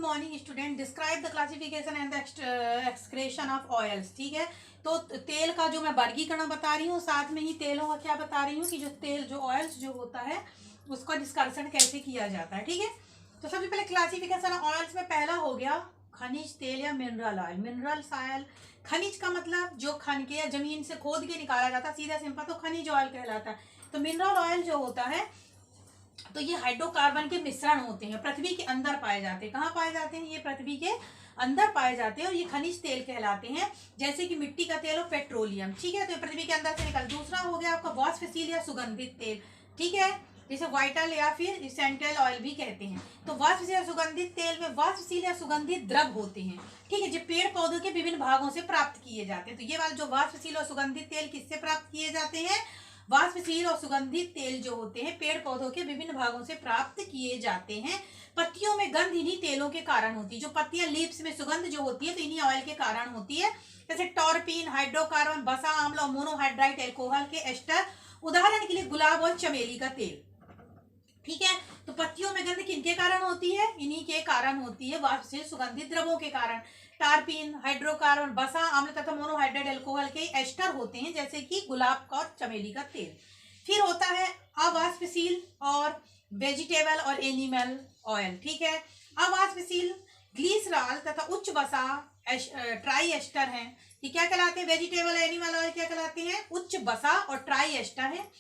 Morning student, describe the classification and the excretion of oils. ठीक है, तो तेल का जो मैं वर्गीकरण बता रही हूँ, साथ में ही तेलों का क्या बता रही हूँ कि जो तेल जो ऑयल्स जो होता है उसका डिस्कशन कैसे किया जाता है। ठीक है, तो सबसे पहले क्लासिफिकेशन ऑयल्स में पहला हो गया खनिज तेल या मिनरल ऑयल। मिनरल ऑयल, खनिज का मतलब जो खन के या जमीन से खोद के निकाला जाता है, सीधा सिंपल तो खनिज ऑयल कहलाता है। तो मिनरल ऑयल जो होता है तो ये हाइड्रोकार्बन के मिश्रण होते हैं, पृथ्वी के अंदर पाए जाते हैं। कहाँ पाए जाते हैं? ये पृथ्वी के अंदर पाए जाते हैं और ये खनिज तेल कहलाते हैं, जैसे कि मिट्टी का तेल और पेट्रोलियम। ठीक है, तो पृथ्वी के अंदर से निकल। दूसरा हो गया आपका वाष्पशील या सुगंधित तेल। ठीक है, जिसे वाइटल या फिर इसेंशियल ऑयल भी कहते हैं। तो वाष्पशील या सुगंधित तेल में वाष्पशील या सुगंधित द्रव होते हैं। ठीक है, जो पेड़ पौधों के विभिन्न भागों से प्राप्त किए जाते हैं। तो ये वाले जो वाष्पशील और सुगंधित तेल किससे प्राप्त किए जाते हैं? वाष्पशील और सुगंधित तेल जो होते हैं पेड़ पौधों के विभिन्न भागों से प्राप्त किए जाते हैं। पत्तियों में गंध इन्हीं तेलों के कारण होती है। जो पत्तियां लीव्स में सुगंध जो होती है तो इन्हीं ऑयल के कारण होती है, जैसे टॉर्पिन, हाइड्रोकार्बन, बसा अम्ल और मोनोहाइड्राइड एल्कोहल के एस्टर। उदाहरण के लिए गुलाब और चमेली का तेल। ठीक है, तो पत्तियों में गंध किनके कारण होती है? इन्हीं के कारण होती है, वाष्पशील सुगंधित द्रवों के कारण। टारपीन, हाइड्रोकार्बन, बसा अम्ल तथा मोनोहाइड्राइड एल्कोहल के एस्टर होते हैं, जैसे कि गुलाब का और चमेली का तेल। फिर होता है अवाष्पशील और वेजिटेबल और एनिमल ऑयल। ठीक है, अवाष्पशील ग्लीसरॉल तथा उच्च वसा ट्राई एस्टर है। ये क्या कहलाते हैं? वेजिटेबल एनिमल ऑयल क्या कहलाते हैं? उच्च वसा और ट्राई एस्टर है।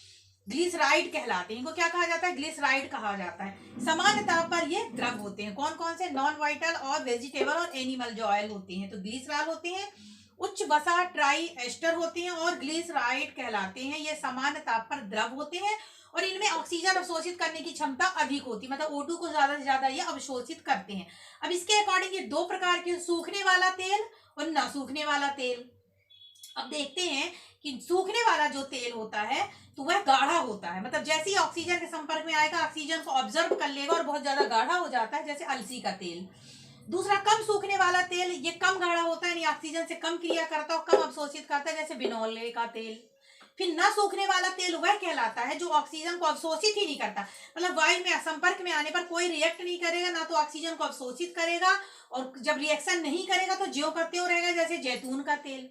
ग्लिसराइड कहलाते हैं। इनको क्या कहा जाता है? ग्लिसराइड कहा जाता है। सामान्यतः पर ये द्रव होते हैं। कौन कौन से? नॉन वाइटल और वेजिटेबल और एनिमल जो ऑयल होते हैं। तो ग्लिसरॉल होते हैं, उच्च वसा ट्राई एस्टर होते हैं और ग्लिसराइड कहलाते हैं। ये सामान्यतः पर द्रव होते हैं और इनमें ऑक्सीजन अवशोषित करने की क्षमता अधिक होती है, मतलब O2 को ज्यादा से ज्यादा ये अवशोषित करते हैं। अब इसके अकॉर्डिंग ये दो प्रकार के, सूखने वाला तेल और न सूखने वाला तेल। अब देखते हैं कि सूखने वाला जो तेल होता है तो वह गाढ़ा होता है, मतलब जैसे ही ऑक्सीजन के संपर्क में आएगा ऑक्सीजन को ऑब्जर्व कर लेगा और बहुत ज्यादा गाढ़ा हो जाता है, जैसे अलसी का तेल। दूसरा कम सूखने वाला तेल, ये कम गाढ़ा होता है, यानी ऑक्सीजन से कम क्रिया करता है, कम अवशोषित करता है, जैसे बिनोले का तेल। फिर न सूखने वाला तेल वह कहलाता है जो ऑक्सीजन को अवशोषित ही नहीं करता, मतलब वायु में संपर्क में आने पर कोई रिएक्ट नहीं करेगा, ना तो ऑक्सीजन को अवशोषित करेगा, और जब रिएक्शन नहीं करेगा तो ज्यों का त्यों रहेगा, जैसे जैतून का तेल।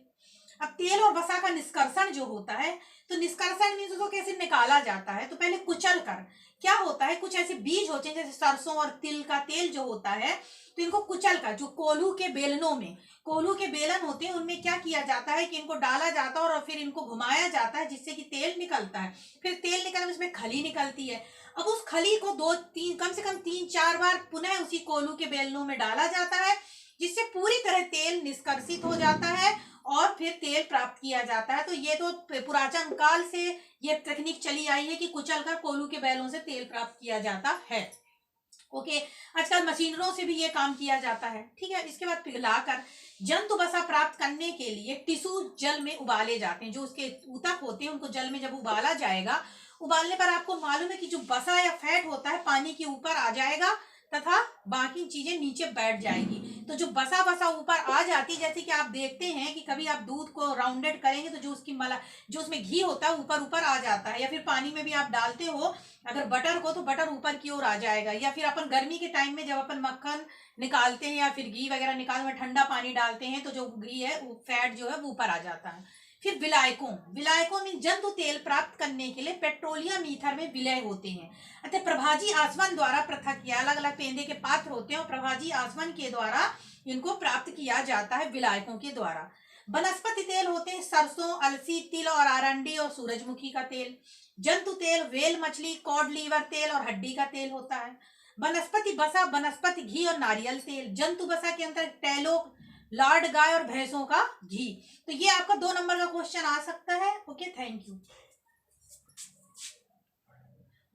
अब तेल और वसा का निष्कर्षण जो होता है, तो निष्कर्षण मीन्स उसको कैसे निकाला जाता है? तो पहले कुचल कर। क्या होता है? कुछ ऐसे बीज होते हैं, जैसे सरसों और तिल का तेल जो होता है, तो इनको कुचल कर, जो कोल्हू के बेलनों में, कोल्हू के बेलन होते हैं, उनमें क्या किया जाता है कि इनको डाला जाता है और फिर इनको घुमाया जाता है, जिससे कि तेल निकलता है। फिर तेल निकलने में उसमें खली निकलती है। अब उस खली को कम से कम 3-4 बार पुनः उसी कोल्हू के बेलनों में डाला जाता है, जिससे पूरी तरह तेल निष्कर्षित हो जाता है और फिर तेल प्राप्त किया जाता है। तो ये तो पुरातन काल से ये तकनीक चली आई है कि कुचलकर कोल्हू के बैलों से तेल प्राप्त किया जाता है। ओके, आजकल मशीनरों से भी ये काम किया जाता है। ठीक है, इसके बाद पिघलाकर जंतु वसा प्राप्त करने के लिए टिश्यू जल में उबाले जाते हैं। जो उसके ऊतक होते हैं उनको जल में जब उबाला जाएगा, उबालने पर आपको मालूम है कि जो वसा या फैट होता है पानी के ऊपर आ जाएगा तथा बाकी चीजें नीचे बैठ जाएगी। तो जो बसा बसा ऊपर आ जाती, जैसे कि आप देखते हैं कि कभी आप दूध को राउंडेड करेंगे तो जो उसकी जो उसमें घी होता है ऊपर ऊपर आ जाता है, या फिर पानी में भी आप डालते हो अगर बटर को, तो बटर ऊपर की ओर आ जाएगा। या फिर अपन गर्मी के टाइम में जब अपन मक्खन निकालते हैं या फिर घी वगैरह निकालने में ठंडा पानी डालते हैं, तो जो घी है फैट जो है वो ऊपर आ जाता है। फिर विलायकों में जंतु तेल प्राप्त करने के लिए पेट्रोलियम ईथर में विलय होते हैं, अतः प्रभाजी आसवन द्वारा पृथक किया। अलग अलग पेंदे के पात्र होते हैं और प्रभाजी आसवन के द्वारा इनको प्राप्त किया जाता है, विलायकों के द्वारा। वनस्पति तेल होते हैं सरसों, अलसी, तिल और आरंडी और सूरजमुखी का तेल। जंतु तेल व्हेल मछली, कॉड लीवर तेल और हड्डी का तेल होता है। वनस्पति बसा, वनस्पति घी और नारियल तेल। जंतु बसा के अंदर टैलो, लार्ड गाय और भैंसों का घी। तो ये आपका 2 नंबर का क्वेश्चन आ सकता है। Okay, thank you.